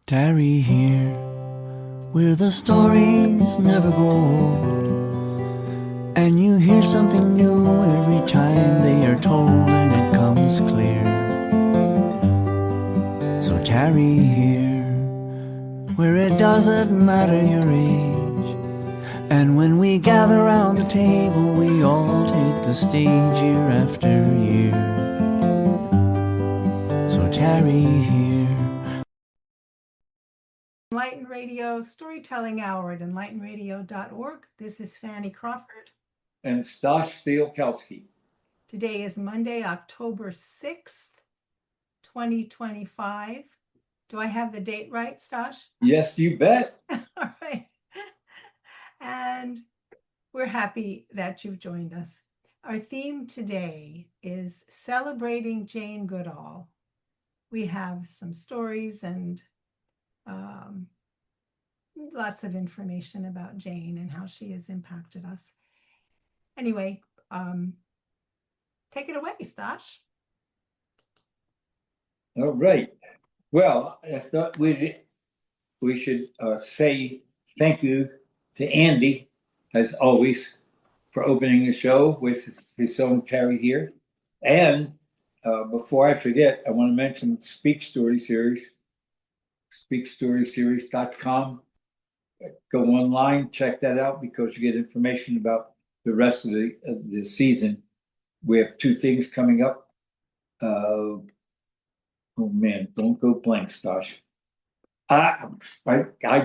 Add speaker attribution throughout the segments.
Speaker 1: Tarry here, where the stories never grow old, and you hear something new every time they are told, and it comes clear. So tarry here, where it doesn't matter your age, and when we gather round the table, we all take the stage year after year. So tarry here.
Speaker 2: Enlighten Radio Storytelling Hour at enlightenradio.org. This is Fanny Crawford.
Speaker 3: And Stash Thielkowski.
Speaker 2: Today is Monday, October 6th, 2025. Do I have the date right, Stash?
Speaker 3: Yes, you bet.
Speaker 2: All right. And we're happy that you've joined us. Our theme today is celebrating Jane Goodall. We have some stories and lots of information about Jane and how she has impacted us. Anyway, take it away, Stash.
Speaker 3: All right. Well, I thought we should say thank you to Andy, as always, for opening the show with his song Carry Here. And before I forget, I want to mention Speak Story Series, speakstoryseries.com. Go online, check that out, because you get information about the rest of the season. We have two things coming up. Oh man, don't go blank, Stash. I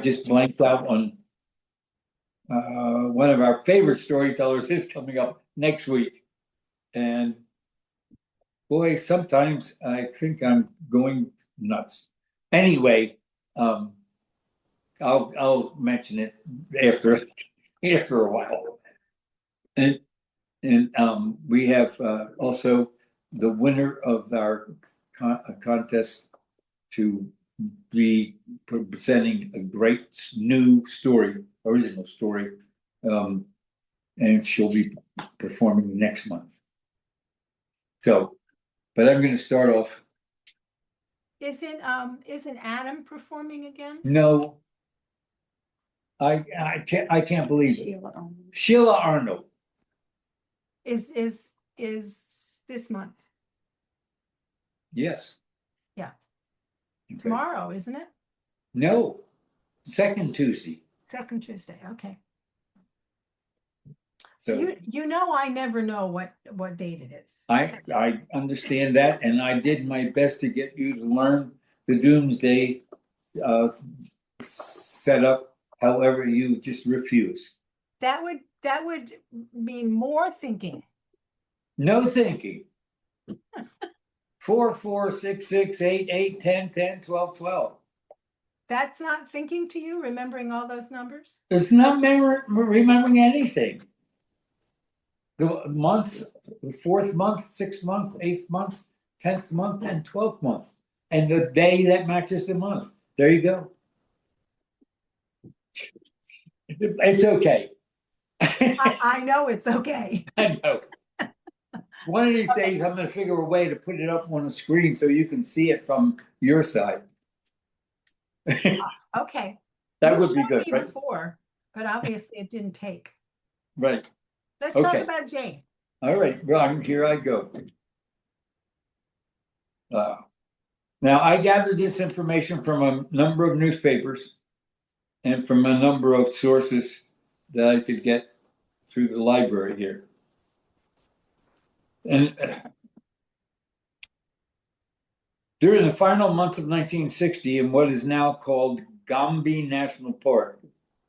Speaker 3: just blanked out on one of our favorite storytellers is coming up next week. And boy, sometimes I think I'm going nuts. Anyway, I'll mention it after a while. And we have also the winner of our contest to be presenting a great new story, original story, and she'll be performing next month. So, but I'm going to start off.
Speaker 2: Isn't Adam performing again?
Speaker 3: No, I can't believe it. Sheila Arnold
Speaker 2: Is this month?
Speaker 3: Yes.
Speaker 2: Yeah.
Speaker 3: Okay.
Speaker 2: Tomorrow, isn't it?
Speaker 3: No, second Tuesday.
Speaker 2: Second Tuesday. Okay.
Speaker 3: So
Speaker 2: you know I never know what date it is.
Speaker 3: I understand that, and I did my best to get you to learn the doomsday setup. However, you just refuse.
Speaker 2: That would mean more thinking.
Speaker 3: No thinking. 4, 4, 6, 6, 8, 8, 10, 10, 12, 12.
Speaker 2: That's not thinking to you, remembering all those numbers?
Speaker 3: It's not remembering anything. The months, the 4th month, 6th month, 8th month, 10th month, and 12th month. And the day that matches the month. There you go. It's okay.
Speaker 2: I know it's okay.
Speaker 3: I know. One of these days, I'm going to figure a way to put it up on the screen so you can see it from your side.
Speaker 2: Okay.
Speaker 3: That would be good, right?
Speaker 2: Before, but obviously it didn't take.
Speaker 3: Right.
Speaker 2: Let's talk about Jane.
Speaker 3: All right. Well, here I go. Now, I gathered this information from a number of newspapers and from a number of sources that I could get through the library here. And during the final months of 1960, in what is now called Gombe National Park,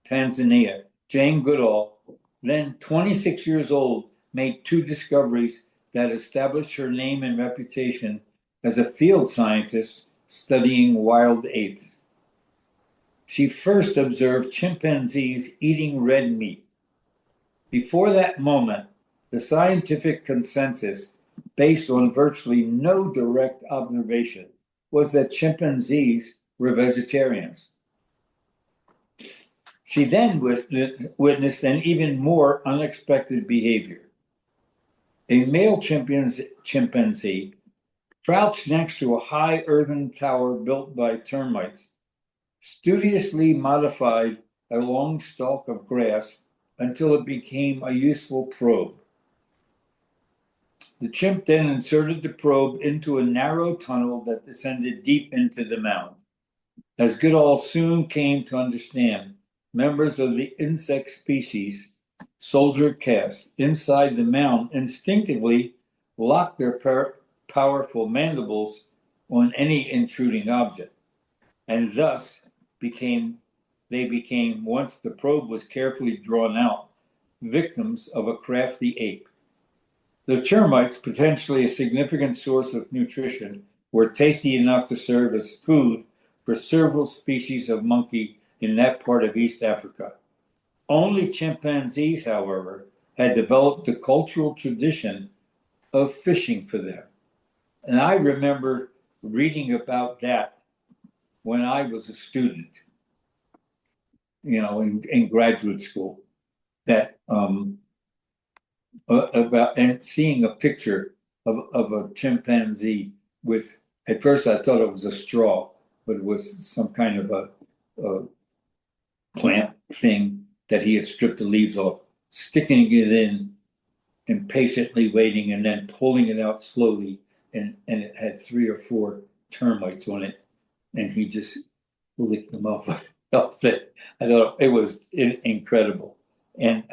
Speaker 3: Tanzania, Jane Goodall, then 26 years old, made two discoveries that established her name and reputation as a field scientist studying wild apes. She first observed chimpanzees eating red meat. Before that moment, the scientific consensus, based on virtually no direct observation, was that chimpanzees were vegetarians. She then witnessed an even more unexpected behavior. A male chimpanzee crouched next to a high earthen tower built by termites studiously modified a long stalk of grass until it became a useful probe. The chimp then inserted the probe into a narrow tunnel that descended deep into the mound. As Goodall soon came to understand, members of the insect species, soldier caste, inside the mound instinctively locked their powerful mandibles on any intruding object, and thus they became, once the probe was carefully drawn out, victims of a crafty ape. The termites, potentially a significant source of nutrition, were tasty enough to serve as food for several species of monkey in that part of East Africa. Only chimpanzees, however, had developed the cultural tradition of fishing for them. And I remember reading about that when I was a student, in graduate school, that about and seeing a picture of a chimpanzee with, at first I thought it was a straw, but it was some kind of a plant thing that he had stripped the leaves off, sticking it in and patiently waiting and then pulling it out slowly. And it had 3 or 4 termites on it. And he just licked them off. I thought it was incredible. And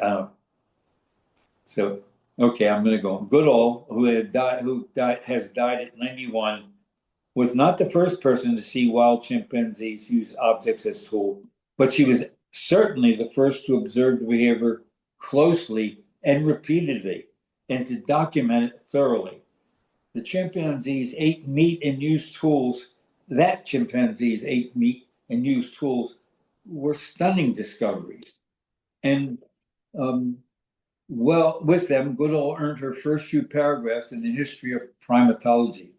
Speaker 3: so, okay, I'm going to go. Goodall, who has died at 91, was not the first person to see wild chimpanzees use objects as tools, but she was certainly the first to observe the behavior closely and repeatedly, and to document it thoroughly. The chimpanzees ate meat and used tools. That chimpanzees ate meat and used tools were stunning discoveries. And with them, Goodall earned her first few paragraphs in the history of primatology.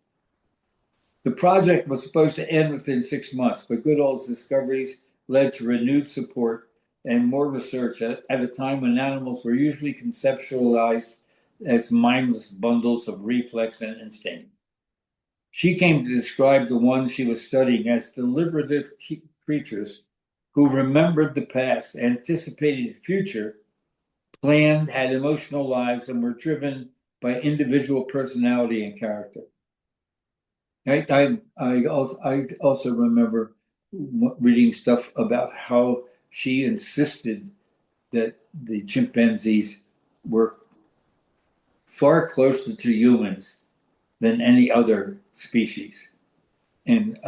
Speaker 3: The project was supposed to end within 6 months, but Goodall's discoveries led to renewed support and more research at a time when animals were usually conceptualized as mindless bundles of reflex and instinct. She came to describe the ones she was studying as deliberative creatures who remembered the past, anticipated the future, planned, had emotional lives, and were driven by individual personality and character. I also remember reading stuff about how she insisted that the chimpanzees were far closer to humans than any other species. And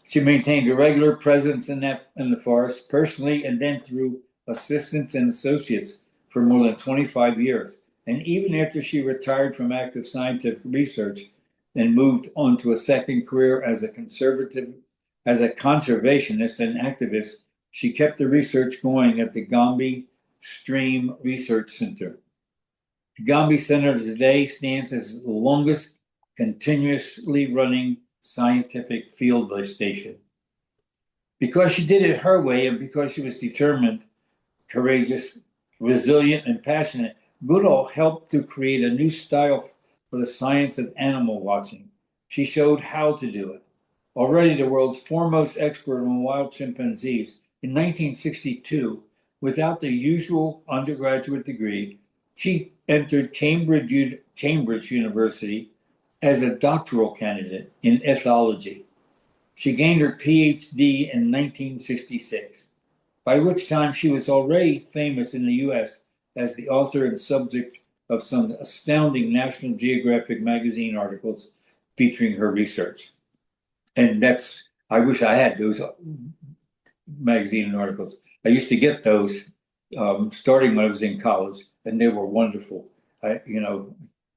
Speaker 3: she maintained a regular presence in the forest, personally and then through assistants and associates for more than 25 years. And even after she retired from active scientific research and moved on to a second career as a conservationist and activist, she kept the research going at the Gombe Stream Research Center. The Gombe Center today stands as the longest continuously running scientific field station. Because she did it her way and because she was determined, courageous, resilient, and passionate, Goodall helped to create a new style for the science of animal watching. She showed how to do it. Already the world's foremost expert on wild chimpanzees, in 1962, without the usual undergraduate degree, she entered Cambridge University as a doctoral candidate in ethology. She gained her PhD in 1966, by which time she was already famous in the US as the author and subject of some astounding National Geographic magazine articles featuring her research. And I wish I had those magazine articles. I used to get those starting when I was in college, and they were wonderful. I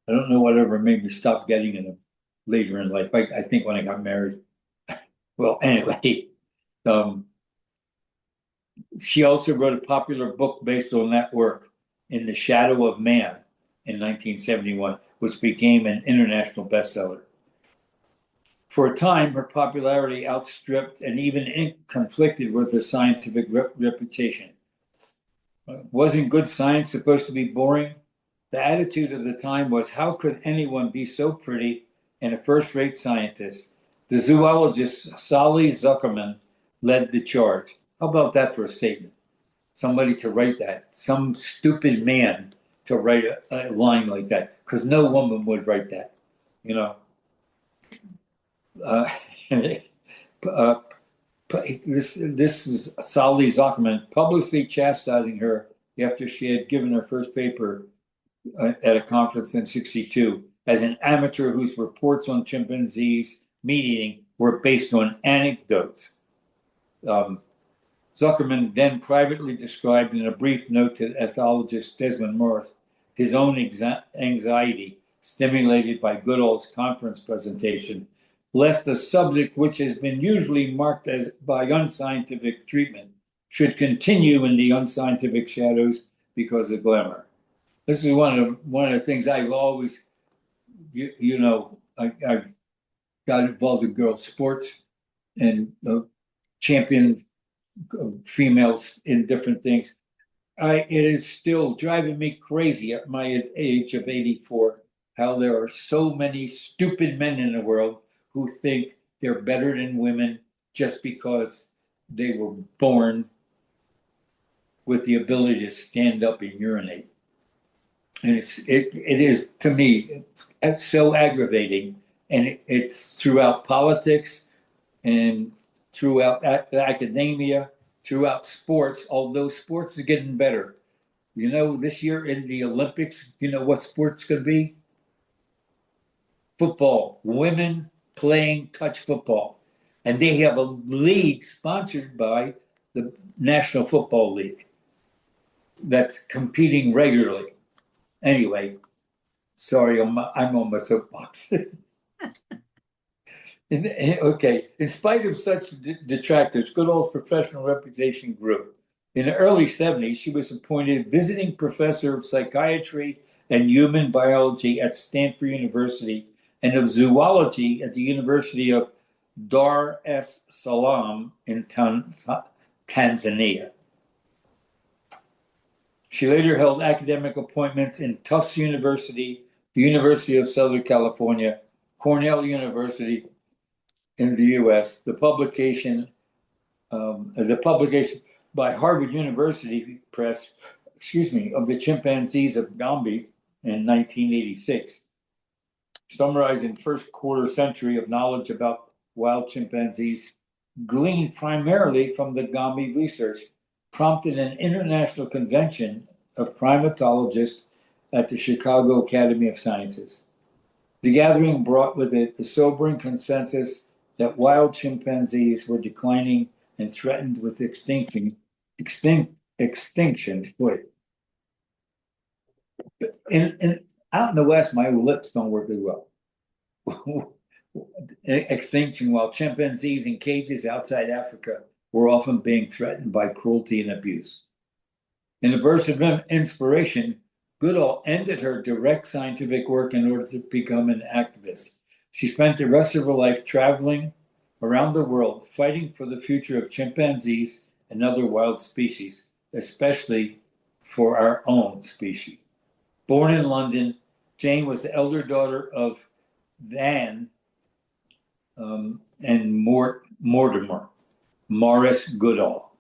Speaker 3: don't know whatever made me stop getting them later in life. I think when I got married. Well, anyway, she also wrote a popular book based on that work, In the Shadow of Man, in 1971, which became an international bestseller. For a time, her popularity outstripped and even conflicted with her scientific reputation. Wasn't good science supposed to be boring? The attitude of the time was, how could anyone be so pretty and a first-rate scientist? The zoologist Sally Zuckerman led the charge. How about that for a statement? Somebody to write that. Some stupid man to write a line like that, because no woman would write that, you know. Uh, uh, this is Sally Zuckerman publicly chastising her after she had given her first paper at a conference in '62 as an amateur whose reports on chimpanzees meat eating were based on anecdotes. Zuckerman then privately described in a brief note to ethologist Desmond Morris his own anxiety stimulated by Goodall's conference presentation, lest the subject, which has been usually marked as by unscientific treatment, should continue in the unscientific shadows because of glamour. This is one of the things I've always, I've got involved in girls' sports and championed females in different things. It is still driving me crazy at my age of 84 how there are so many stupid men in the world who think they're better than women just because they were born with the ability to stand up and urinate. And it is, to me, it's so aggravating. And it's throughout politics and throughout academia, throughout sports, although sports is getting better. You know, this year in the Olympics, you know what sport's going to be? Football. Women playing touch football. And they have a league sponsored by the National Football League that's competing regularly. Anyway, sorry, I'm on my soapbox. Okay, in spite of such detractors, Goodall's professional reputation grew. In the early 70s, she was appointed visiting professor of psychiatry and human biology at Stanford University and of zoology at the University of Dar es Salaam in Tanzania. She later held academic appointments in Tufts University, the University of Southern California, Cornell University in the U.S., the publication by Harvard University Press, of the chimpanzees of Gombe in 1986, summarizing first quarter century of knowledge about wild chimpanzees, gleaned primarily from the Gombe research, prompted an international convention of primatologists at the Chicago Academy of Sciences. The gathering brought with it the sobering consensus that wild chimpanzees were declining and threatened with extinction. Out in the West, my lips don't work as well. Extinction, while chimpanzees in cages outside Africa were often being threatened by cruelty and abuse. In a burst of inspiration, Goodall ended her direct scientific work in order to become an activist. She spent the rest of her life traveling around the world, fighting for the future of chimpanzees and other wild species, especially for our own species. Born in London, Jane was the elder daughter of Van and Mortimer, Morris Goodall.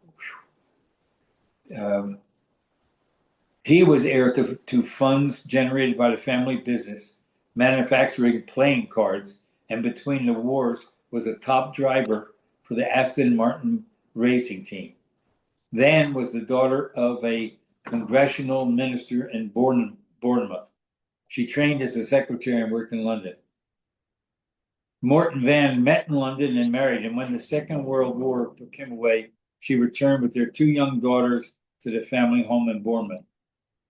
Speaker 3: He was heir to funds generated by the family business, manufacturing playing cards, and between the wars was a top driver for the Aston Martin racing team. Van was the daughter of a congressional minister in Bournemouth. She trained as a secretary and worked in London. Mort and Van met in London and married, and when the Second World War took him away, she returned with their two young daughters to the family home in Bournemouth.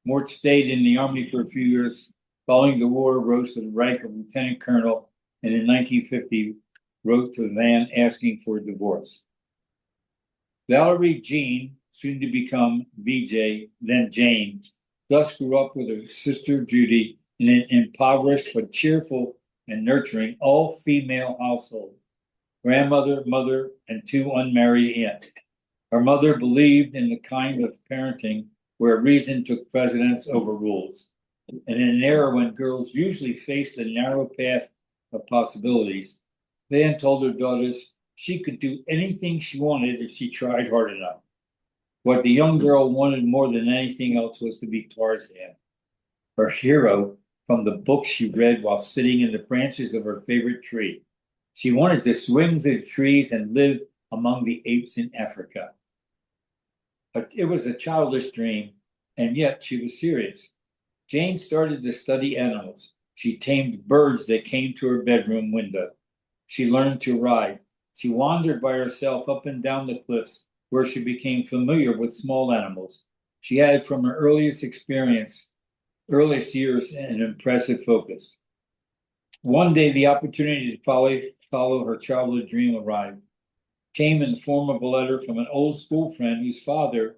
Speaker 3: Mort stayed in the army for a few years. Following the war, rose to the rank of lieutenant colonel, and in 1950 wrote to Van asking for a divorce. Valerie Jean, soon to become VJ, then Jane, thus grew up with her sister Judy in an impoverished but cheerful and nurturing all-female household. Grandmother, mother, and two unmarried aunts. Her mother believed in the kind of parenting where reason took precedence over rules. And in an era when girls usually faced a narrow path of possibilities, Van told her daughters She could do anything she wanted if she tried hard enough. What the young girl wanted more than anything else was to be Tarzan, her hero from the book she read while sitting in the branches of her favorite tree. She wanted to swing through the trees and live among the apes in Africa. But it was a childish dream, and yet she was serious. Jane started to study animals. She tamed birds that came to her bedroom window. She learned to ride. She wandered by herself up and down the cliffs, where she became familiar with small animals. She had, from her earliest years, an impressive focus. One day, the opportunity to follow her childhood dream arrived. Came in the form of a letter from an old school friend whose father,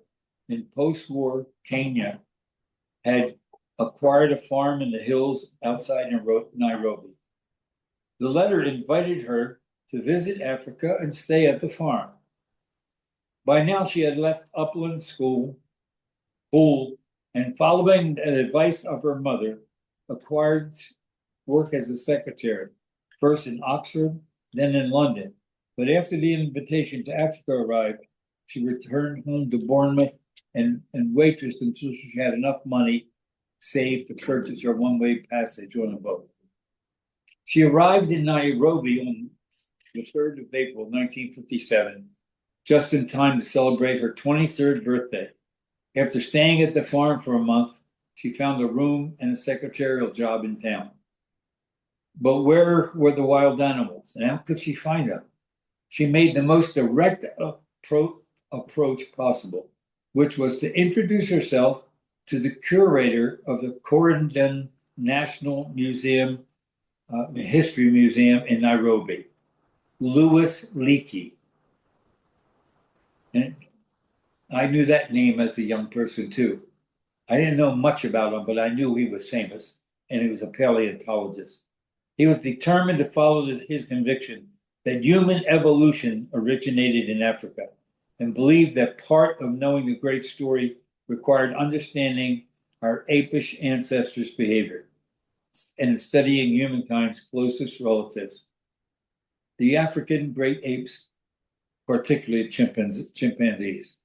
Speaker 3: in post-war Kenya, had acquired a farm in the hills outside Nairobi. The letter invited her to visit Africa and stay at the farm. By now, she had left upland school, and following the advice of her mother, acquired work as a secretary, first in Oxford, then in London. But after the invitation to Africa arrived, she returned home to Bournemouth and waitressed until she had enough money saved to purchase her one-way passage on a boat. She arrived in Nairobi on the 3rd of April, 1957, just in time to celebrate her 23rd birthday. After staying at the farm for a month, she found a room and a secretarial job in town. But where were the wild animals, and how could she find them? She made the most direct approach possible, which was to introduce herself to the curator of the Corendon National Museum, History Museum in Nairobi, Louis Leakey. And I knew that name as a young person too. I didn't know much about him, but I knew he was famous, and he was a paleontologist. He was determined to follow his conviction that human evolution originated in Africa, and believed that part of knowing the great story required understanding our apish ancestors' behavior and studying humankind's closest relatives, the African great apes, particularly chimpanzees.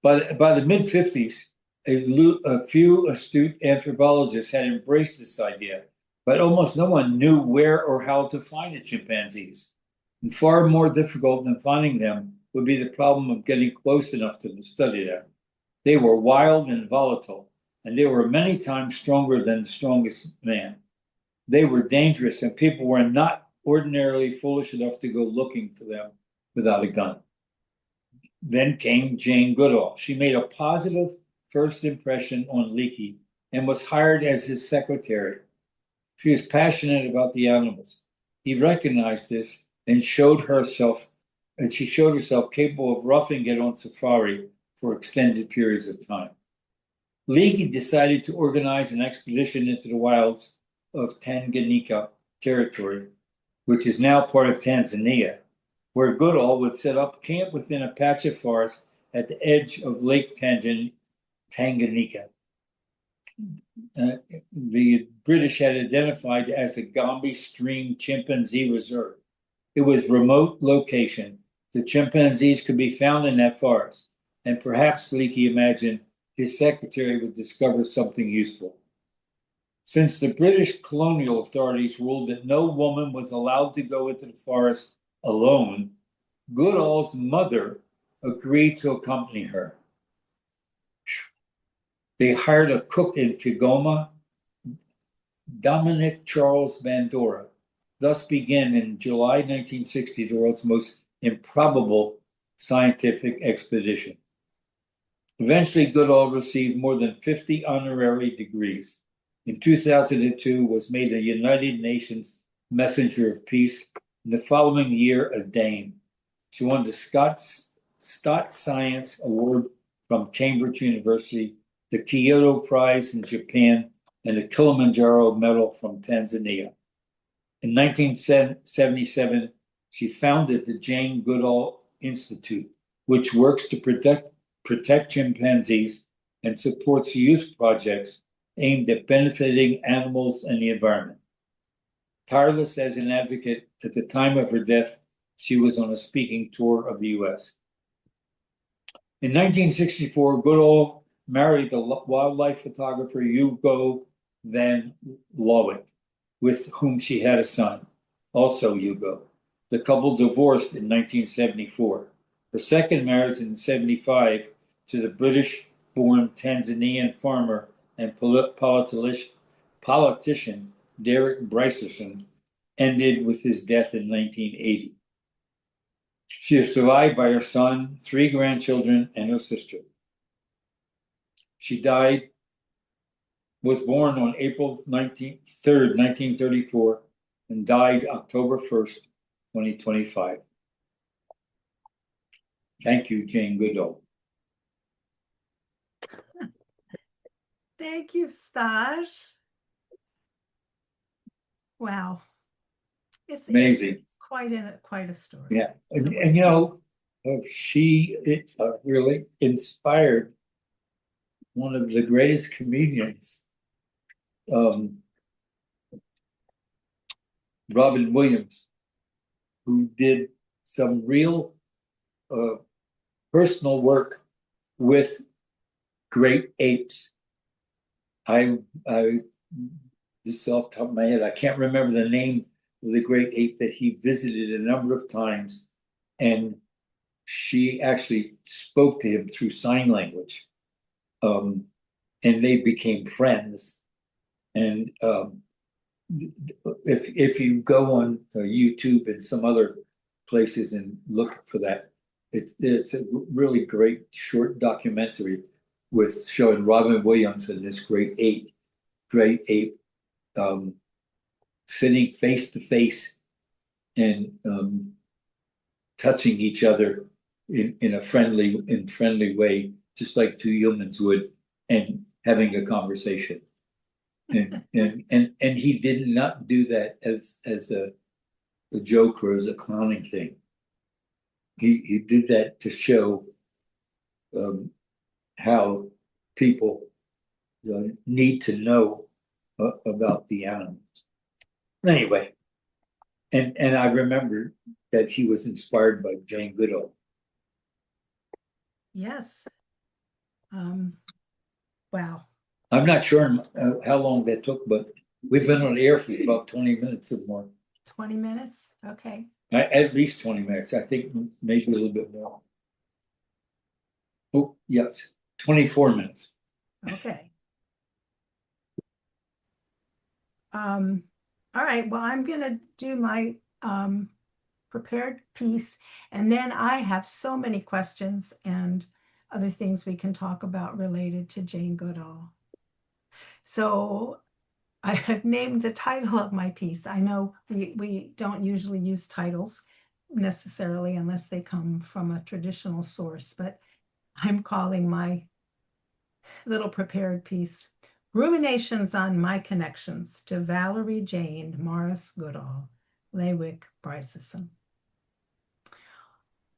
Speaker 3: By the mid-50s, a few astute anthropologists had embraced this idea, but almost no one knew where or how to find the chimpanzees. And far more difficult than finding them would be the problem of getting close enough to study them. They were wild and volatile, and they were many times stronger than the strongest man. They were dangerous, and people were not ordinarily foolish enough to go looking for them without a gun. Then came Jane Goodall. She made a positive first impression on Leakey and was hired as his secretary. She was passionate about the animals. He recognized this and she showed herself capable of roughing it on safari for extended periods of time. Leakey decided to organize an expedition into the wilds of Tanganyika territory, which is now part of Tanzania, where Goodall would set up camp within a patch of forest at the edge of Lake Tanganyika. The British had identified as the Gombe Stream Chimpanzee Reserve. It was a remote location. The chimpanzees could be found in that forest, and perhaps Leakey imagined his secretary would discover something useful. Since the British colonial authorities ruled that no woman was allowed to go into the forest alone, Goodall's mother agreed to accompany her. They hired a cook in Kigoma, Dominic Charles Bandora. Thus began in July 1960 the world's most improbable scientific expedition. Eventually, Goodall received more than 50 honorary degrees. In 2002, was made a United Nations Messenger of Peace. In the following year, a Dame. She won the Stott Science Award from Cambridge University, the Kyoto Prize in Japan, and the Kilimanjaro Medal from Tanzania. In 1977, she founded the Jane Goodall Institute, which works to protect chimpanzees and supports youth projects aimed at benefiting animals and the environment. Tireless as an advocate, at the time of her death, she was on a speaking tour of the US. In 1964, Goodall married the wildlife photographer Hugo Van Lowick, with whom she had a son, also Hugo. The couple divorced in 1974. Her second marriage in 1975 to the British-born Tanzanian farmer and politician Derek Brycerson ended with his death in 1980. She is survived by her son, 3 grandchildren, and her sister. She was born on April 3rd, 1934, and died October 1st, 2025. Thank you, Jane Goodall.
Speaker 2: Thank you, Staj. Wow. It's
Speaker 3: amazing.
Speaker 2: It's quite a story.
Speaker 3: Yeah, and you know, she really inspired one of the greatest comedians, Robin Williams, who did some real personal work with great apes. This is off the top of my head, I can't remember the name of the great ape that he visited a number of times, and she actually spoke to him through sign language, and they became friends. And if you go on YouTube and some other places and look for that, it's a really great short documentary with showing Robin Williams and this great ape sitting face to face and touching each other in a friendly way, just like 2 humans would, and having a conversation. And he did not do that as a joke or as a clowning thing. He did that to show how people need to know about the animals. Anyway, and I remember that he was inspired by Jane Goodall.
Speaker 2: Yes. Wow.
Speaker 3: I'm not sure how long that took, but we've been on the air for about 20 minutes or more.
Speaker 2: 20 minutes? Okay.
Speaker 3: At least 20 minutes. I think maybe a little bit more. Oh, yes, 24 minutes.
Speaker 2: Okay. All right. Well, I'm going to do my prepared piece, and then I have so many questions and other things we can talk about related to Jane Goodall. So I have named the title of my piece. I know we don't usually use titles necessarily unless they come from a traditional source, but I'm calling my little prepared piece Ruminations on My Connections to Valerie Jane Morris Goodall, Lewick Bryceson.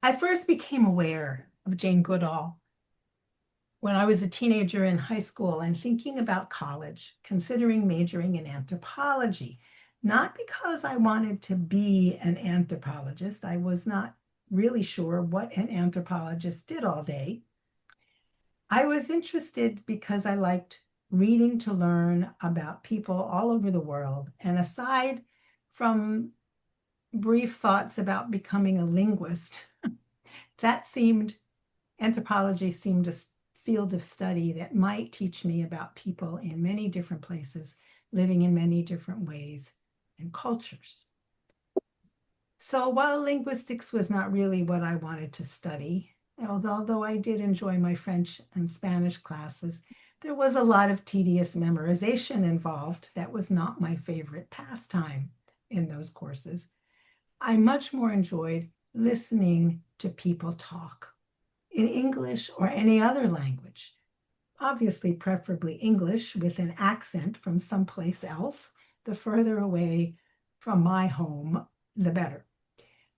Speaker 2: I first became aware of Jane Goodall when I was a teenager in high school and thinking about college, considering majoring in anthropology, not because I wanted to be an anthropologist. I was not really sure what an anthropologist did all day. I was interested because I liked reading to learn about people all over the world. And aside from brief thoughts about becoming a linguist, anthropology seemed a field of study that might teach me about people in many different places, living in many different ways and cultures. So while linguistics was not really what I wanted to study, although I did enjoy my French and Spanish classes, there was a lot of tedious memorization involved that was not my favorite pastime in those courses. I much more enjoyed listening to people talk in English or any other language, obviously preferably English with an accent from someplace else. The further away from my home, the better.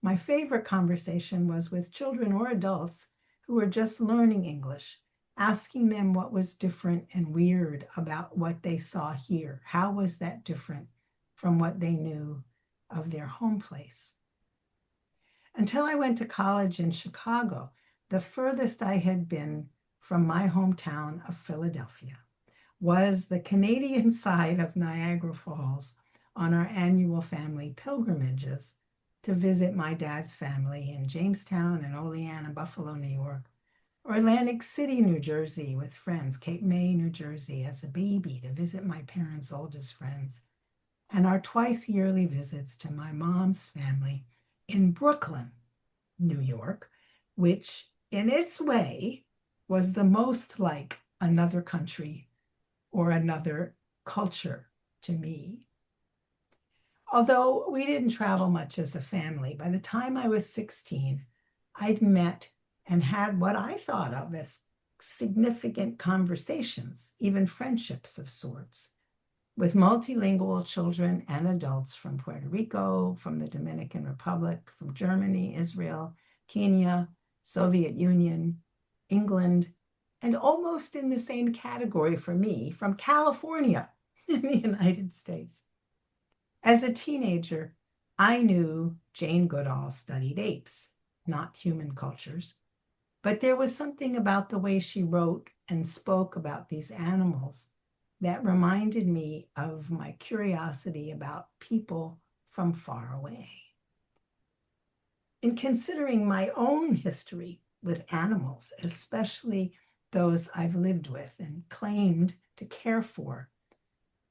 Speaker 2: My favorite conversation was with children or adults who were just learning English, asking them what was different and weird about what they saw here. How was that different from what they knew of their home place? Until I went to college in Chicago, the furthest I had been from my hometown of Philadelphia was the Canadian side of Niagara Falls on our annual family pilgrimages to visit my dad's family in Jamestown and Olean and Buffalo, New York, or Atlantic City, New Jersey with friends, Cape May, New Jersey as a baby to visit my parents' oldest friends, and our twice yearly visits to my mom's family in Brooklyn, New York, which in its way was the most like another country or another culture to me. Although we didn't travel much as a family, by the time I was 16, I'd met and had what I thought of as significant conversations, even friendships of sorts, with multilingual children and adults from Puerto Rico, from the Dominican Republic, from Germany, Israel, Kenya, Soviet Union, England, and almost in the same category for me, from California in the United States. As a teenager, I knew Jane Goodall studied apes, not human cultures, but there was something about the way she wrote and spoke about these animals that reminded me of my curiosity about people from far away. In considering my own history with animals, especially those I've lived with and claimed to care for,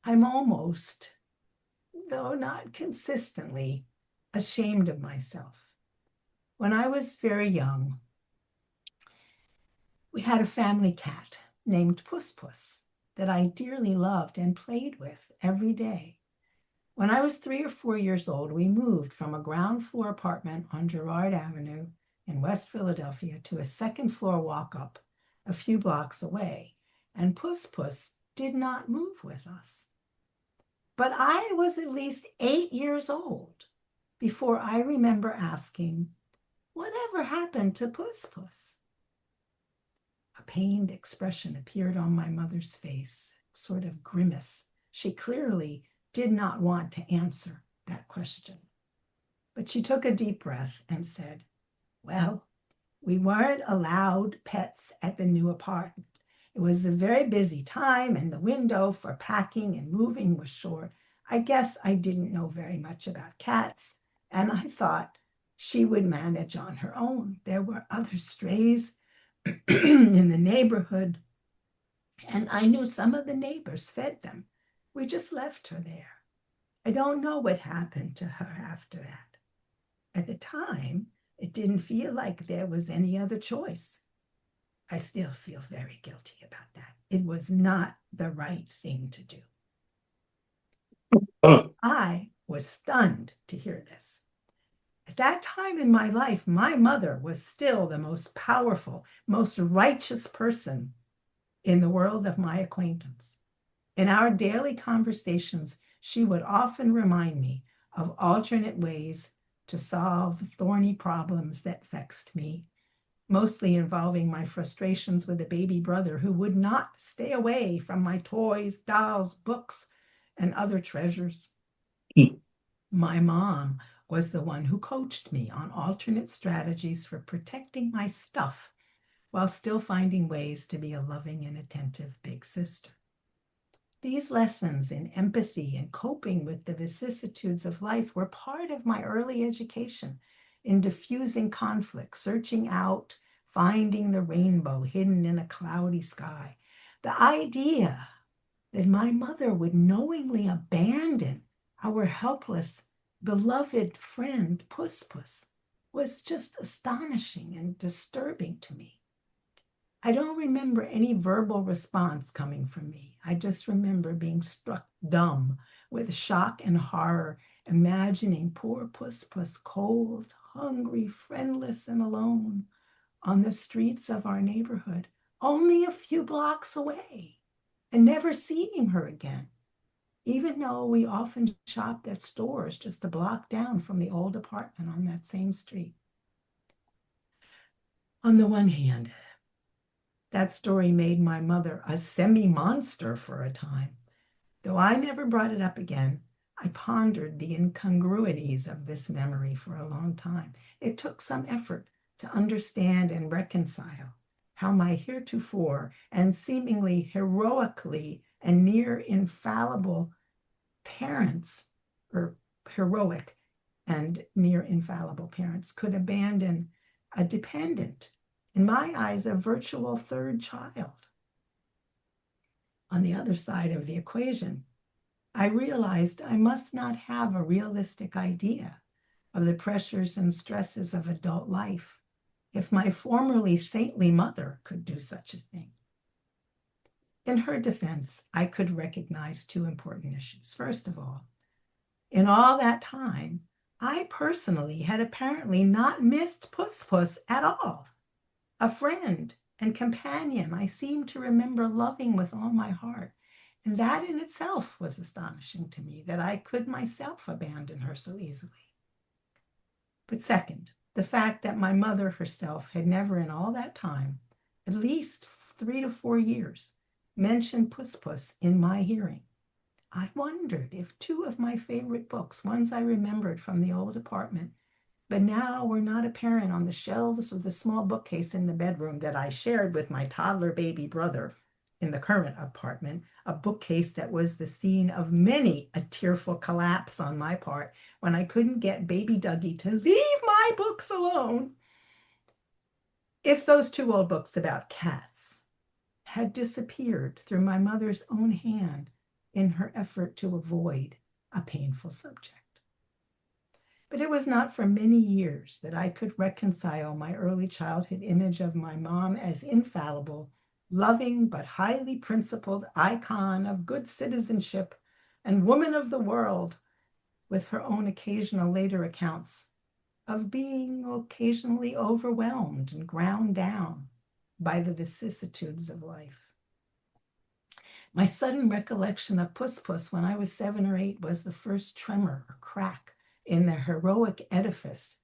Speaker 2: I'm almost, though not consistently, ashamed of myself. When I was very young, we had a family cat named Puss Puss that I dearly loved and played with every day. When I was 3 or 4 years old, we moved from a ground floor apartment on Girard Avenue in West Philadelphia to a second floor walk up a few blocks away, and Puss Puss did not move with us. But I was at least 8 years old before I remember asking, "Whatever happened to Puss Puss?" A pained expression appeared on my mother's face, sort of grimace. She clearly did not want to answer that question. But she took a deep breath and said, "Well, we weren't allowed pets at the new apartment. It was a very busy time and the window for packing and moving was short. I guess I didn't know very much about cats, and I thought she would manage on her own. There were other strays in the neighborhood, and I knew some of the neighbors fed them. We just left her there. I don't know what happened to her after that. At the time, it didn't feel like there was any other choice. I still feel very guilty about that. It was not the right thing to do." I was stunned to hear this. At that time in my life, my mother was still the most powerful, most righteous person in the world of my acquaintance. In our daily conversations, she would often remind me of alternate ways to solve thorny problems that vexed me, mostly involving my frustrations with a baby brother who would not stay away from my toys, dolls, books, and other treasures. My mom was the one who coached me on alternate strategies for protecting my stuff while still finding ways to be a loving and attentive big sister. These lessons in empathy and coping with the vicissitudes of life were part of my early education in diffusing conflict, searching out, finding the rainbow hidden in a cloudy sky. The idea that my mother would knowingly abandon our helpless, beloved friend, Puss Puss, was just astonishing and disturbing to me. I don't remember any verbal response coming from me. I just remember being struck dumb with shock and horror, imagining poor Puss Puss cold, hungry, friendless, and alone on the streets of our neighborhood, only a few blocks away, and never seeing her again, even though we often shopped at stores just a block down from the old apartment on that same street. On the one hand, that story made my mother a semi-monster for a time. Though I never brought it up again, I pondered the incongruities of this memory for a long time. It took some effort to understand and reconcile how my heretofore and seemingly heroically and near infallible parents, or heroic and near infallible parents, could abandon a dependent, in my eyes, a virtual third child. On the other side of the equation, I realized I must not have a realistic idea of the pressures and stresses of adult life if my formerly saintly mother could do such a thing. In her defense, I could recognize two important issues. First of all, in all that time, I personally had apparently not missed Puss Puss at all. A friend and companion I seemed to remember loving with all my heart. And that in itself was astonishing to me, that I could myself abandon her so easily. But second, the fact that my mother herself had never in all that time, at least 3 to 4 years, mentioned Puss Puss in my hearing. I wondered if two of my favorite books, ones I remembered from the old apartment, but now were not apparent on the shelves of the small bookcase in the bedroom that I shared with my toddler baby brother in the current apartment, a bookcase that was the scene of many a tearful collapse on my part when I couldn't get baby Dougie to leave my books alone. If those two old books about cats had disappeared through my mother's own hand in her effort to avoid a painful subject. But it was not for many years that I could reconcile my early childhood image of my mom as infallible, loving but highly principled icon of good citizenship and woman of the world, with her own occasional later accounts of being occasionally overwhelmed and ground down by the vicissitudes of life. My sudden recollection of Puss Puss when I was 7 or 8 was the first tremor or crack in the heroic edifice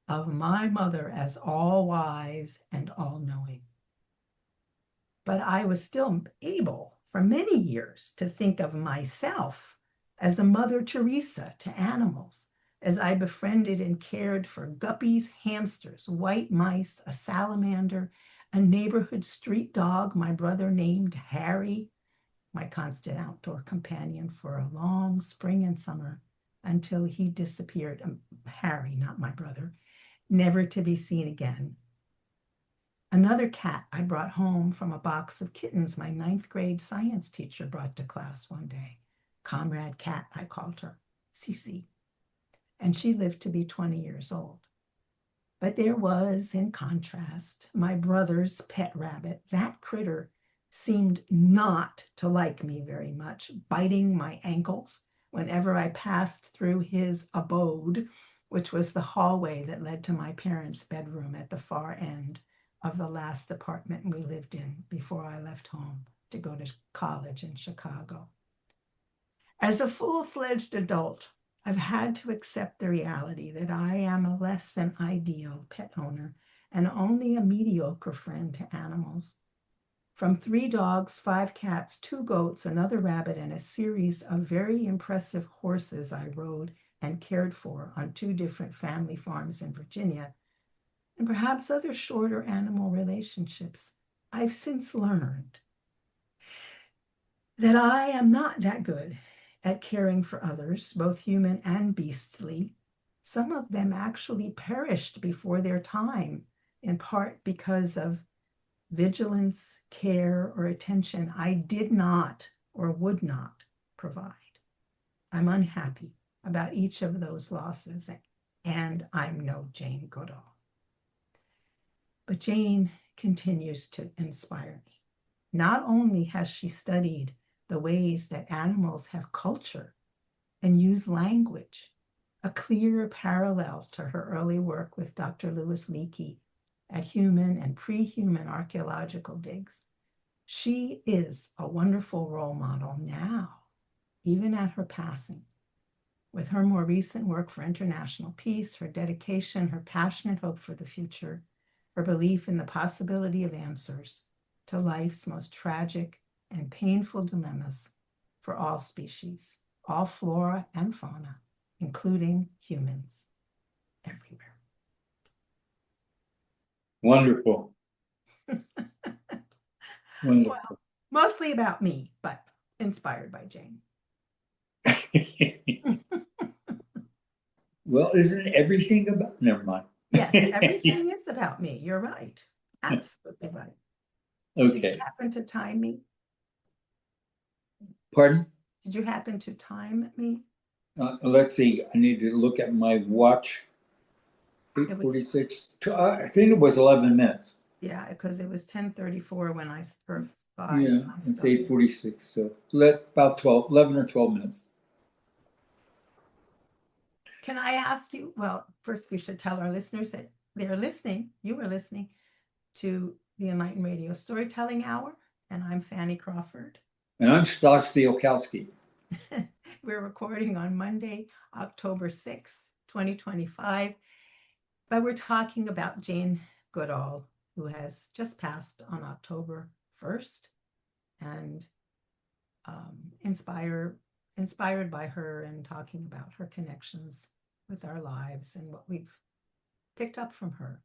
Speaker 2: of my mother as all-wise and all-knowing. But I was still able for many years to think of myself as a Mother Teresa to animals, as I befriended and cared for guppies, hamsters, white mice, a salamander, a neighborhood street dog my brother named Harry, my constant outdoor companion for a long spring and summer until he disappeared. Harry, not my brother, never to be seen again. Another cat I brought home from a box of kittens my 9th grade science teacher brought to class one day. Comrade Cat, I called her, Cece. And she lived to be 20 years old. But there was, in contrast, my brother's pet rabbit. That critter seemed not to like me very much, biting my ankles whenever I passed through his abode, which was the hallway that led to my parents' bedroom at the far end of the last apartment we lived in before I left home to go to college in Chicago. As a full-fledged adult, I've had to accept the reality that I am a less than ideal pet owner and only a mediocre friend to animals. From 3 dogs, 5 cats, 2 goats, another rabbit, and a series of very impressive horses I rode and cared for on 2 different family farms in Virginia, and perhaps other shorter animal relationships, I've since learned that I am not that good at caring for others, both human and beastly. Some of them actually perished before their time, in part because of vigilance, care, or attention I did not or would not provide. I'm unhappy about each of those losses, and I'm no Jane Goodall. But Jane continues to inspire me. Not only has she studied the ways that animals have culture and use language, a clear parallel to her early work with Dr. Louis Leakey at human and pre-human archaeological digs. She is a wonderful role model now, even at her passing. With her more recent work for international peace, her dedication, her passionate hope for the future, her belief in the possibility of answers to life's most tragic and painful dilemmas for all species, all flora and fauna, including humans everywhere.
Speaker 3: Wonderful. Wonderful.
Speaker 2: Well, mostly about me, but inspired by Jane.
Speaker 3: Well, isn't everything about, never mind.
Speaker 2: Yes, everything is about me. You're right. Absolutely right. Did you
Speaker 3: Okay,
Speaker 2: happen to time me?
Speaker 3: pardon?
Speaker 2: Did you happen to time me?
Speaker 3: Let's see, I need to look at my watch.
Speaker 2: It was-
Speaker 3: 8:46, I think it was 11 minutes.
Speaker 2: Yeah, because it was 10:34 when I or 5
Speaker 3: Yeah,
Speaker 2: when I
Speaker 3: it's
Speaker 2: started.
Speaker 3: 8:46, so about 11 or 12 minutes.
Speaker 2: Can I ask you? Well, first we should tell our listeners that they're listening. You are listening to the Enlighten Radio Storytelling Hour, and I'm Fanny Crawford.
Speaker 3: And I'm Stas Thiokowski.
Speaker 2: We're recording on Monday, October 6th, 2025, but we're talking about Jane Goodall, who has just passed on October 1st, and inspired by her and talking about her connections with our lives and what we've picked up from her.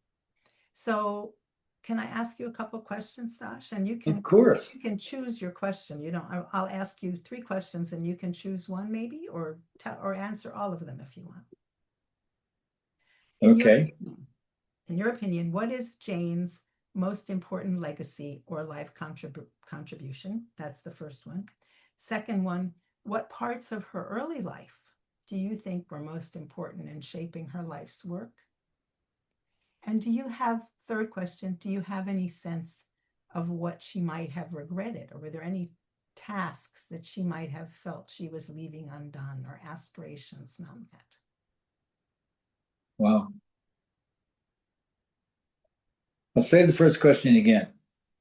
Speaker 2: So can I ask you a couple of questions, Stash? And you can,
Speaker 3: Of course.
Speaker 2: you can choose your question. You know, I'll ask you 3 questions and you can choose one maybe, or answer all of them if you want.
Speaker 3: Okay.
Speaker 2: In your opinion, what is Jane's most important legacy or life contribution? That's the first one. Second one, what parts of her early life do you think were most important in shaping her life's work? And do you have, third question, do you have any sense of what she might have regretted? Or were there any tasks that she might have felt she was leaving undone or aspirations not met?
Speaker 3: Wow. I'll say the first question again.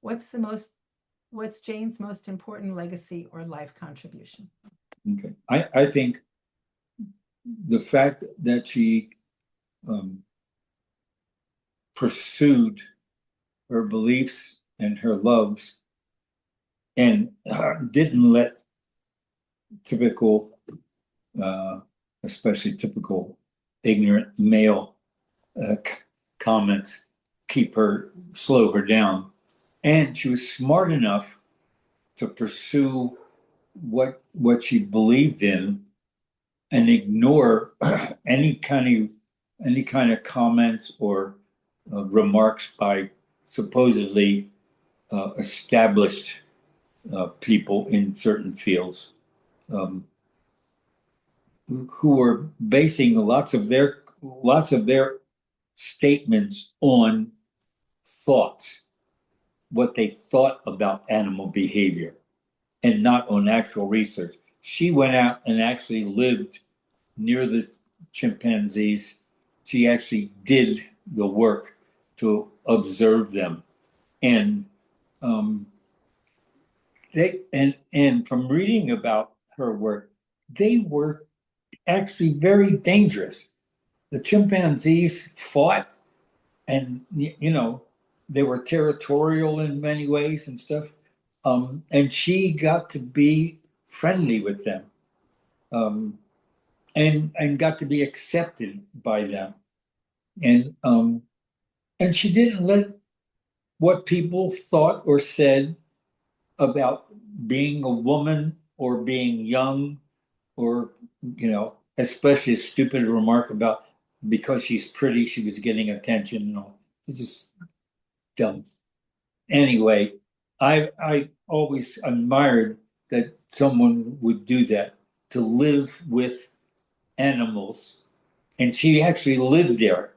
Speaker 2: What's Jane's most important legacy or life contribution?
Speaker 3: Okay. I think the fact that she pursued her beliefs and her loves and didn't let typical, especially typical ignorant male comments slow her down. And she was smart enough to pursue what she believed in and ignore any kind of comments or remarks by supposedly established people in certain fields, who were basing lots of their statements on thoughts, what they thought about animal behavior, and not on actual research. She went out and actually lived near the chimpanzees. She actually did the work to observe them, and from reading about her work, they were actually very dangerous. The chimpanzees fought, and they were territorial in many ways and stuff. And she got to be friendly with them, and got to be accepted by them. And she didn't let what people thought or said about being a woman or being young, or especially a stupid remark about because she's pretty, she was getting attention and all. It's just dumb. Anyway, I always admired that someone would do that, to live with animals. And she actually lived there.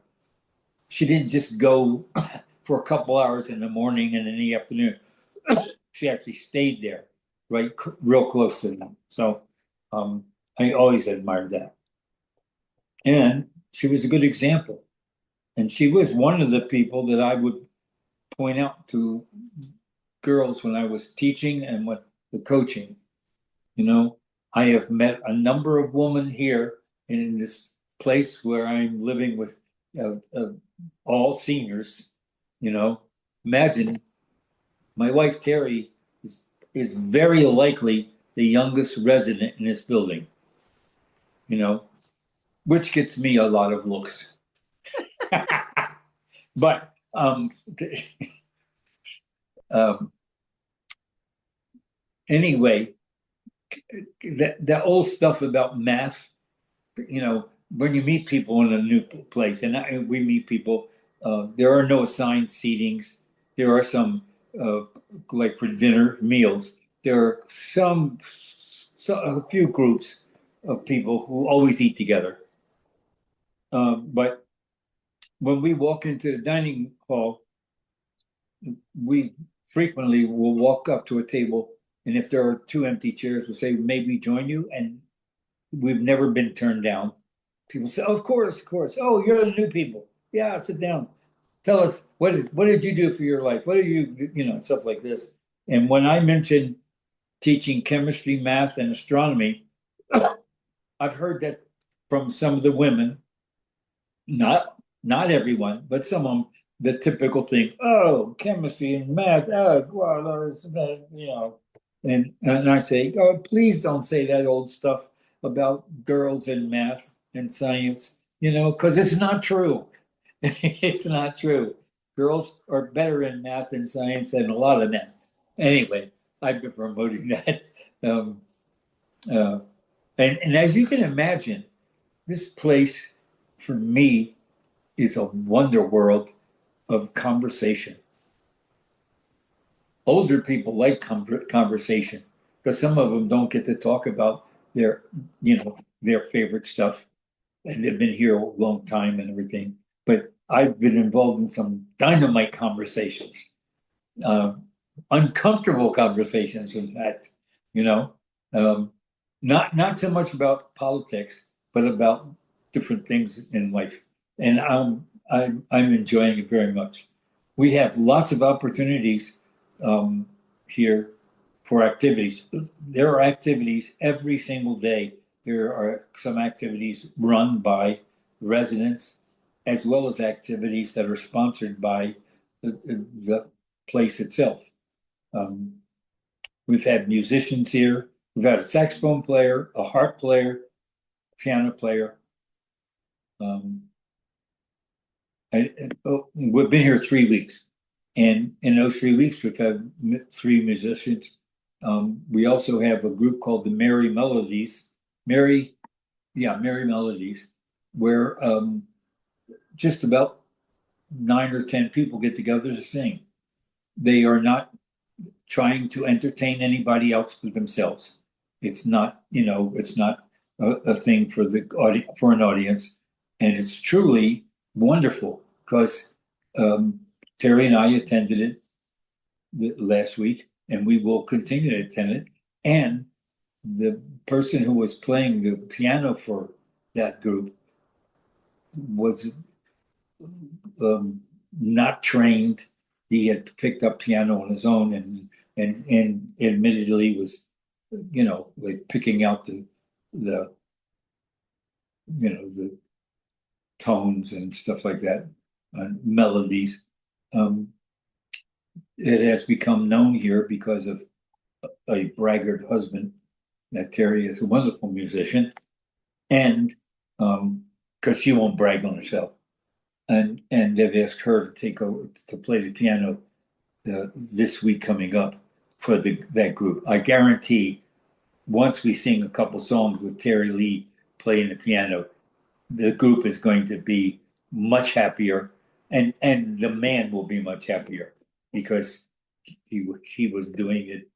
Speaker 3: She didn't just go for a couple hours in the morning and in the afternoon. She actually stayed there, right, real close to them. So I always admired that. And she was a good example. And she was one of the people that I would point out to girls when I was teaching and with the coaching. I have met a number of women here in this place where I'm living with all seniors. Imagine my wife Terry is very likely the youngest resident in this building. you know, which gets me a lot of looks. But um, anyway, the old stuff about math, when you meet people in a new place, and we meet people, there are no assigned seatings. There are some, like for dinner meals, there are a few groups of people who always eat together. But when we walk into the dining hall, we frequently will walk up to a table, and if there are two empty chairs, we'll say, maybe join you. And we've never been turned down. People say, oh, of course, of course. Oh, you're the new people. Yeah, sit down. Tell us, what did you do for your life? What do you, stuff like this. And when I mention teaching chemistry, math, and astronomy, I've heard that from some of the women, not everyone, but some of them, the typical thing, oh, chemistry and math, oh, well, and I say, oh, please don't say that old stuff about girls and math and science, because it's not true. It's not true. Girls are better in math and science than a lot of men. Anyway, I've been promoting that. Um, uh, and as you can imagine, this place for me is a wonder world of conversation. Older people like conversation because some of them don't get to talk about their favorite stuff, and they've been here a long time and everything. But I've been involved in some dynamite conversations, uh, uncomfortable conversations, in fact. You know, um, not so much about politics, but about different things in life, and I'm enjoying it very much. We have lots of opportunities here for activities. There are activities every single day. There are some activities run by residents, as well as activities that are sponsored by the place itself. We've had musicians here. We've had a saxophone player, a harp player, piano player. We've been here 3 weeks, and in those 3 weeks, we've had 3 musicians. We also have a group called the Merry Melodies, Merry Melodies, where just about 9 or 10 people get together to sing. They are not trying to entertain anybody else but themselves. It's not, it's not a thing for for an audience, and it's truly wonderful because Terry and I attended it last week, and we will continue to attend it. And the person who was playing the piano for that group was not trained. He had picked up piano on his own, and admittedly was, like picking out the the tones and stuff like that, and melodies. It has become known here because of a braggart husband. That Terry is a wonderful musician, and because she won't brag on herself, and they've asked her to take over to play the piano this week coming up for that group. I guarantee once we sing a couple songs with Terry Lee playing the piano, the group is going to be much happier, and the man will be much happier because he was doing it,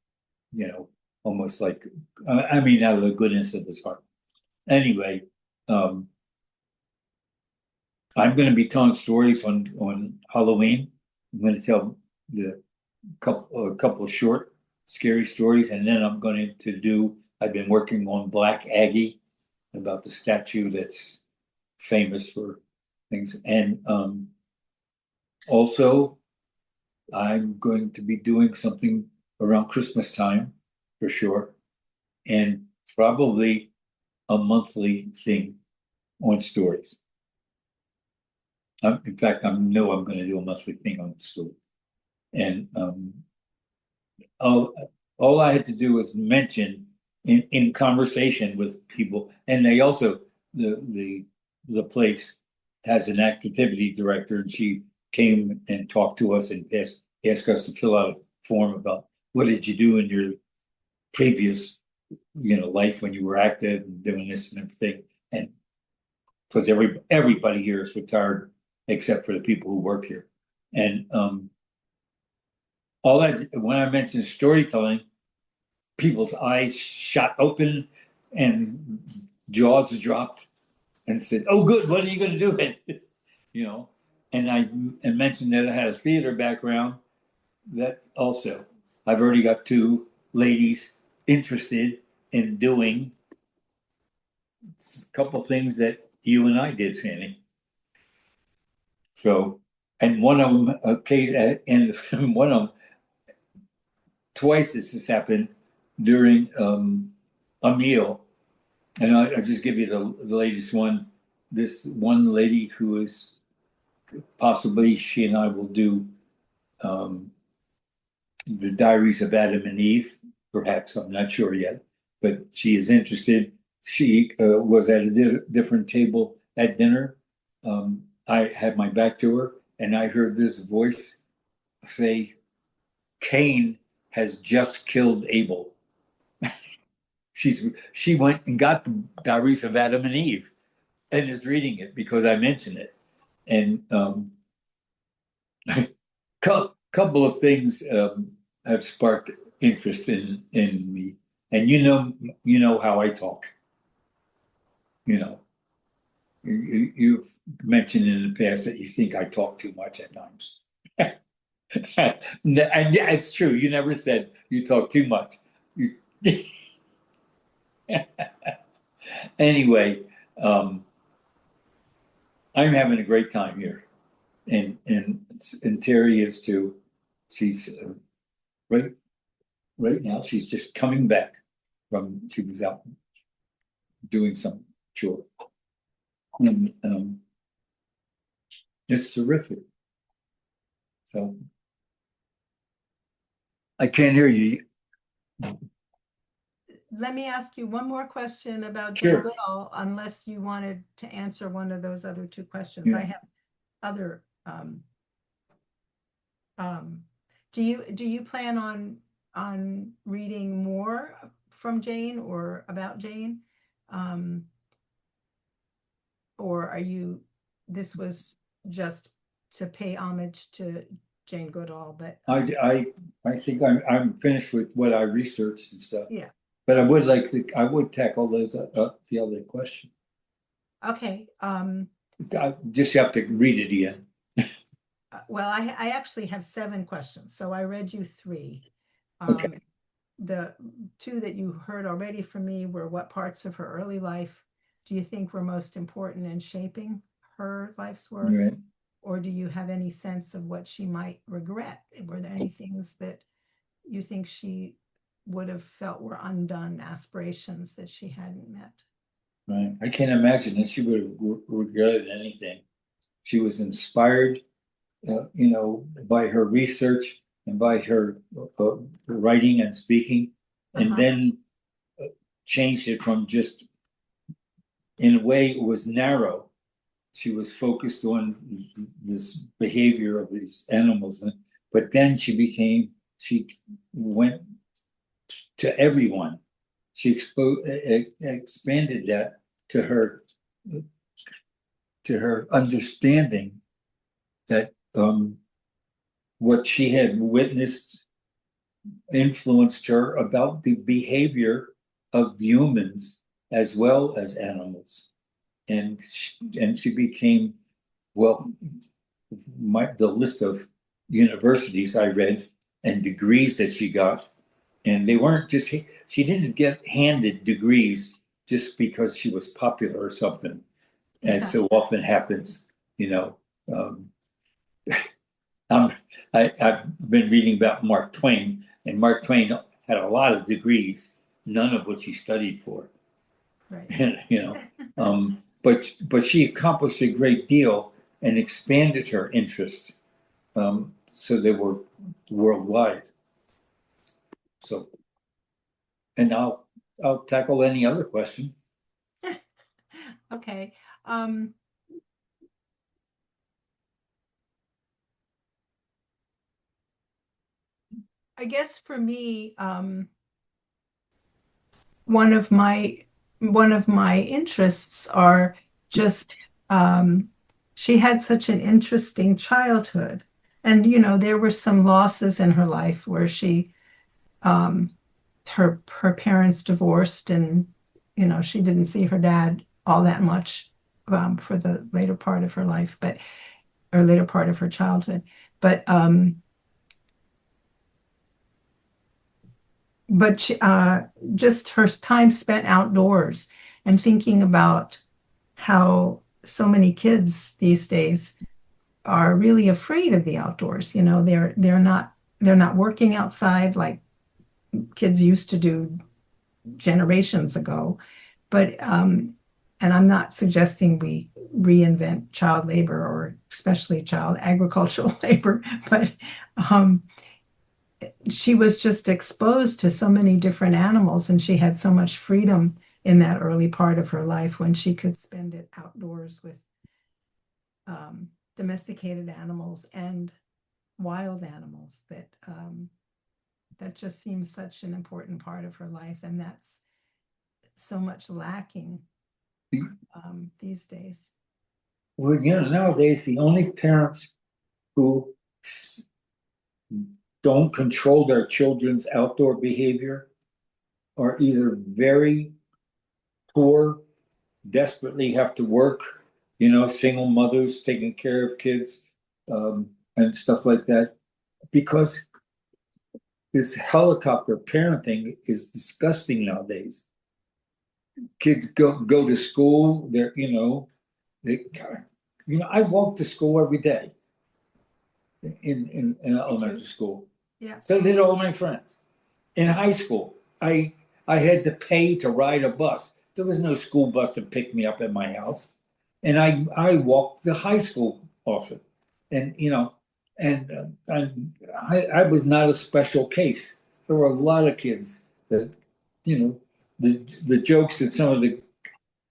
Speaker 3: almost like, I mean, out of the goodness of his heart. Anyway, I'm going to be telling stories on Halloween. I'm going to tell a couple of short, scary stories, and then I'm going to I've been working on Black Aggie, about the statue that's famous for things. And also, I'm going to be doing something around Christmas time for sure, and probably a monthly thing on stories. In fact, I know I'm going to do a monthly thing on story. And all I had to do was mention in conversation with people. And they also, the place has an activity director, and she came and talked to us and asked us to fill out a form about what did you do in your previous, life when you were active and doing this and everything. And because everybody here is retired except for the people who work here. And all that, when I mentioned storytelling, people's eyes shot open and jaws dropped and said, "Oh, good. What are you going to do with it?" And I mentioned that I had a theater background. That also, I've already got two ladies interested in doing a couple things that you and I did, Fanny. So, and one of them, and one of them, twice this has happened during a meal. And I'll just give you the latest one. This one lady who is possibly, she and I will do the Diaries of Adam and Eve, perhaps, I'm not sure yet, but she is interested. She was at a different table at dinner. I had my back to her, and I heard this voice say, "Cain has just killed Abel." She went and got the Diaries of Adam and Eve and is reading it because I mentioned it. And couple of things have sparked interest in me. And you know how I talk. You've mentioned in the past that you think I talk too much at times. And yeah, it's true. You never said you talk too much. Anyway, I'm having a great time here, and Terry is too. She's right now. She's just coming back from. She was out doing some chore, and it's terrific. So I can't hear you.
Speaker 2: Let me ask you one more question about Jane
Speaker 3: Sure.
Speaker 2: Goodall, unless you wanted to answer one of those other two questions.
Speaker 3: Yeah.
Speaker 2: I have other. Do you plan on reading more from Jane or about Jane, or are you? This was just to pay homage to Jane Goodall, but
Speaker 3: I think I'm finished with what I researched and stuff.
Speaker 2: yeah.
Speaker 3: But I would tackle those the other question.
Speaker 2: Okay.
Speaker 3: I just have to read it again.
Speaker 2: Well, I actually have 7 questions, so I read you 3.
Speaker 3: Okay.
Speaker 2: The 2 that you heard already from me were what parts of her early life do you think were most important in shaping her life's work?
Speaker 3: Right.
Speaker 2: Or do you have any sense of what she might regret? Were there any things that you think she would have felt were undone, aspirations that she hadn't met?
Speaker 3: Right. I can't imagine that she would have regretted anything. She was inspired, by her research and by her writing and speaking, and then changed it from just, in a way, it was narrow. She was focused on this behavior of these animals, but then she went to everyone. She expanded that to her understanding that what she had witnessed influenced her about the behavior of humans as well as animals. And she became, well, the list of universities I read and degrees that she got, and they weren't just, she didn't get handed degrees just because she was popular or something, as so often happens. I've been reading about Mark Twain, and Mark Twain had a lot of degrees, none of which he studied for.
Speaker 2: Right.
Speaker 3: But she accomplished a great deal and expanded her interest, so they were worldwide. So, and I'll I'll tackle any other question.
Speaker 2: Okay. I guess for me, one of my interests are just she had such an interesting childhood. And there were some losses in her life where she um her parents divorced, and she didn't see her dad all that much for the later part of her life, or later part of her childhood. But just her time spent outdoors and thinking about how so many kids these days are really afraid of the outdoors. They're not working outside like kids used to do generations ago. But and I'm not suggesting we reinvent child labor, or especially child agricultural labor, but um, she was just exposed to so many different animals, and she had so much freedom in that early part of her life when she could spend it outdoors with domesticated animals and wild animals, that just seems such an important part of her life, and that's so much lacking these days.
Speaker 3: Well, nowadays the only parents who don't control their children's outdoor behavior are either very poor, desperately have to work, single mothers taking care of kids, and stuff like that, because this helicopter parenting is disgusting nowadays. Kids go to school, they, I walk to school every day in elementary school.
Speaker 2: Yeah.
Speaker 3: So did all my friends. In high school, I had to pay to ride a bus. There was no school bus to pick me up at my house, and I walked to high school often, and I was not a special case. There were a lot of kids that the jokes that some of the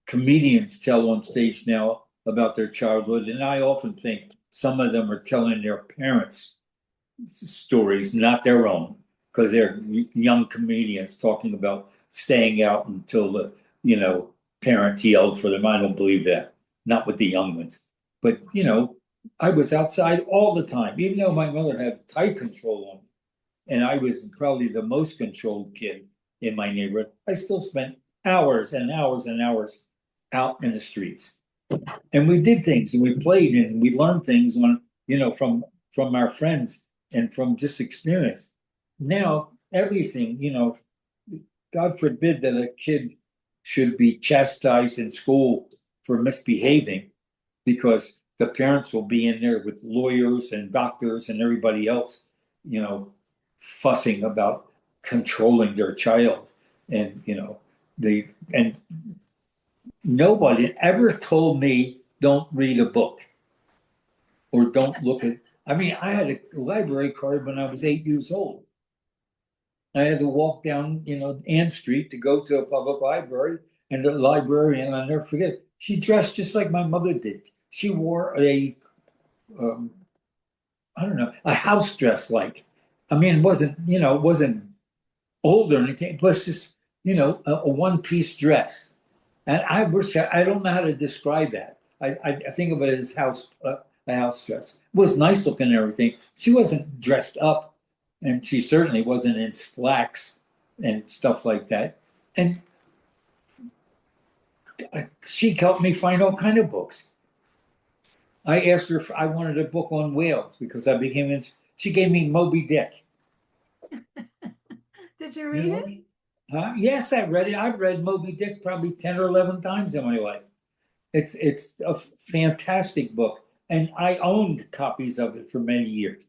Speaker 3: comedians tell on stage now about their childhood, and I often think some of them are telling their parents stories, not their own, because they're young comedians talking about staying out until the parents yelled for them. I don't believe that, not with the young ones. But I was outside all the time, even though my mother had tight control on me, and I was probably the most controlled kid in my neighborhood. I still spent hours and hours and hours out in the streets, and we did things, and we played, and we learned things from our friends and from just experience. Now everything, God forbid that a kid should be chastised in school for misbehaving, because the parents will be in there with lawyers and doctors and everybody else, fussing about controlling their child. And and nobody ever told me don't read a book or don't look at. I mean, I had a library card when I was 8 years old. I had to walk down, Ann Street to go to a public library, and the librarian, I'll never forget, she dressed just like my mother did. She wore um, I don't know, a house dress like. I mean, it wasn't old or anything. It was just, a one-piece dress. And I don't know how to describe that. I think of it as a house dress. It was nice looking and everything. She wasn't dressed up, and she certainly wasn't in slacks and stuff like that. And she helped me find all kind of books. I asked her if I wanted a book on whales because I became interested. She gave me Moby Dick.
Speaker 2: Did you read it?
Speaker 3: Yes, I read it. I've read Moby Dick probably 10 or 11 times in my life. It's a fantastic book, and I owned copies of it for many years.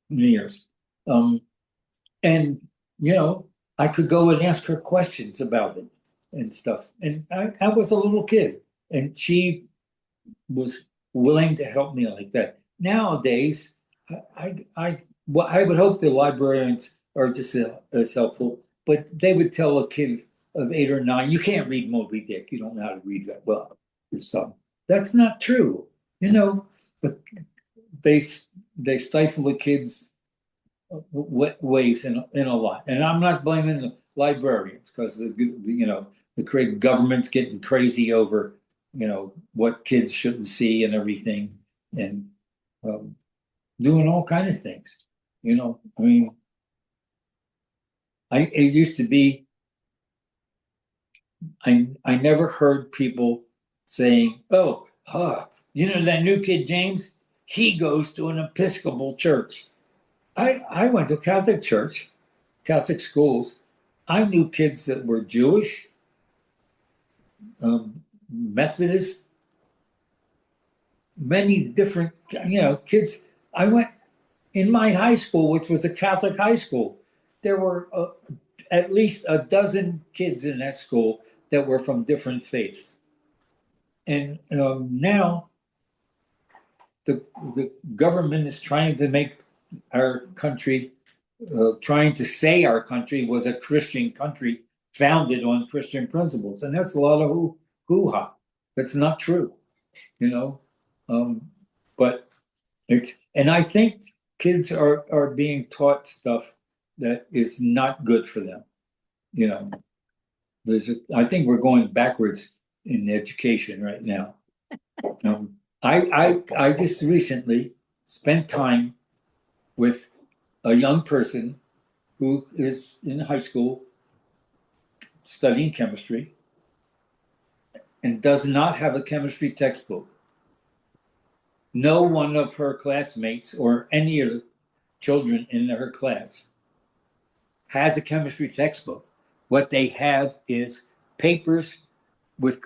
Speaker 3: Years, and I could go and ask her questions about it and stuff. And I was a little kid, and she was willing to help me like that. Nowadays, well, I would hope the librarians are just as helpful, but they would tell a kid of 8 or 9, you can't read Moby Dick. You don't know how to read that well and stuff. That's not true. You know, they they stifle the kids' ways in a lot. And I'm not blaming the librarians because the government's getting crazy over what kids shouldn't see and everything, and doing all kind of things. I mean, it used to be. I never heard people saying, "Oh, that new kid James, he goes to an Episcopal church." I went to Catholic church, Catholic schools. I knew kids that were Jewish, Methodist, many different kids. I went in my high school, which was a Catholic high school. There were at least a dozen kids in that school that were from different faiths. And now the government is trying to make our country, trying to say our country was a Christian country founded on Christian principles. And that's a lot of hoo-ha. That's not true, but and I think kids are being taught stuff that is not good for them. I think we're going backwards in education right now. I just recently spent time with a young person who is in high school studying chemistry and does not have a chemistry textbook. No one of her classmates or any of the children in her class has a chemistry textbook. What they have is papers with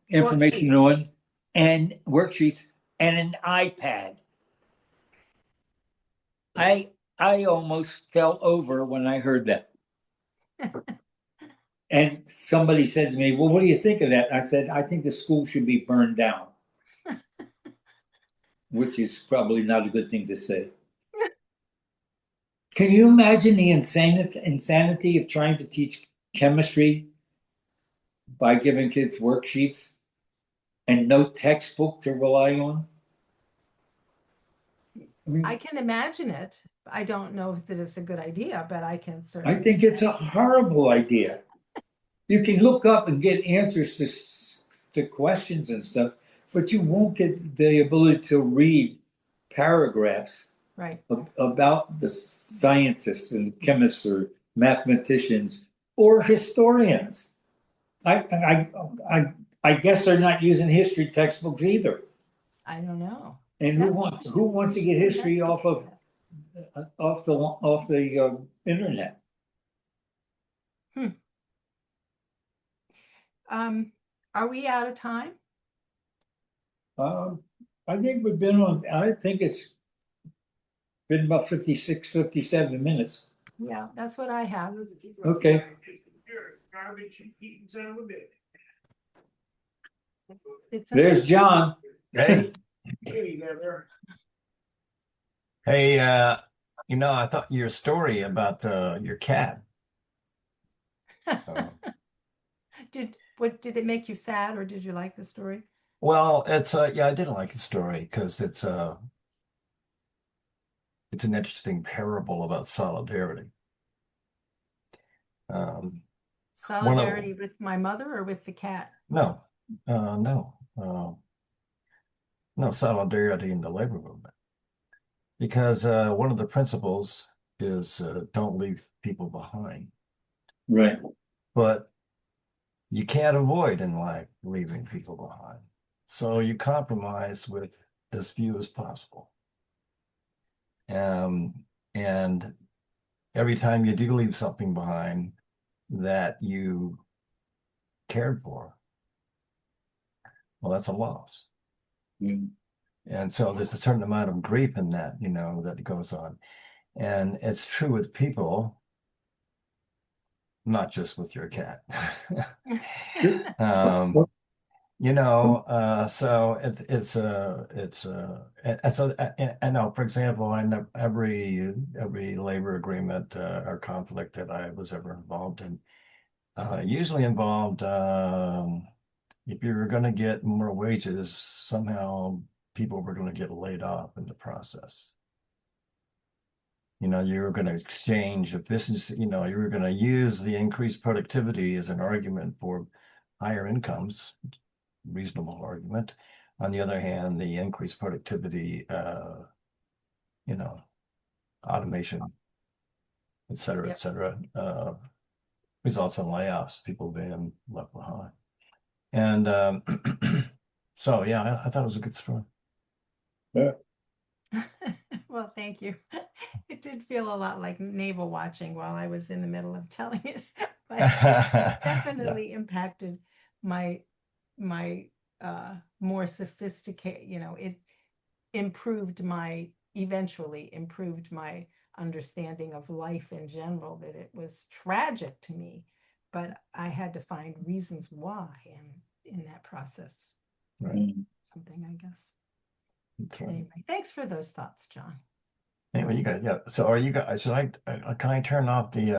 Speaker 3: information on and worksheets and an iPad. I almost fell over when I heard that. And somebody said to me, "Well, what do you think of that?" I said, "I think the school should be burned down," which is probably not a good thing to say. Can you imagine the insanity of trying to teach chemistry by giving kids worksheets and no textbook to rely on?
Speaker 2: I can imagine it. I don't know if that is a good idea, but I can certainly.
Speaker 3: I think it's a horrible idea. You can look up and get answers to questions and stuff, but you won't get the ability to read paragraphs about the scientists and chemists or mathematicians or historians. I guess they're not using history textbooks either.
Speaker 2: I don't know.
Speaker 3: And who wants to get history off the internet?
Speaker 2: Are we out of time?
Speaker 3: I think we've been on. I think it's been about 56, 57 minutes.
Speaker 2: Yeah, that's what I have.
Speaker 3: Okay. There's John.
Speaker 4: Hey. Hey, I thought your story about your cat.
Speaker 2: Did it make you sad, or did you like the story?
Speaker 4: Well, it's yeah, I did like the story because it's an interesting parable about solidarity.
Speaker 2: Solidarity with my mother or with the cat?
Speaker 4: No, solidarity in the labor movement. Because one of the principles is don't leave people behind.
Speaker 3: Right.
Speaker 4: But you can't avoid in life leaving people behind. So you compromise with as few as possible. And every time you do leave something behind that you cared for, well, that's a loss.
Speaker 3: Mm.
Speaker 4: And so there's a certain amount of grief in that, that goes on. And it's true with people, not just with your cat. So I know, for example, in every labor agreement or conflict that I was ever involved in, Usually involved, if you were going to get more wages, somehow people were going to get laid off in the process. You know, you were going to exchange efficiency, you know, you were going to use the increased productivity as an argument for higher incomes, reasonable argument. On the other hand, the increased productivity, you know, automation, et cetera,
Speaker 2: Yep.
Speaker 4: results in layoffs, people being left behind. And so, yeah, I thought it was a good story.
Speaker 3: Yeah.
Speaker 2: Well, thank you. It did feel a lot like navel watching while I was in the middle of telling it, but it definitely impacted my more sophisticated, you know, it eventually improved my understanding of life in general, that it was tragic to me, but I had to find reasons why, and in that process,
Speaker 4: Right.
Speaker 2: something, I guess.
Speaker 4: That's right.
Speaker 2: Anyway, thanks for those thoughts, John.
Speaker 4: Anyway, you guys, yeah. So are you guys, can I turn off the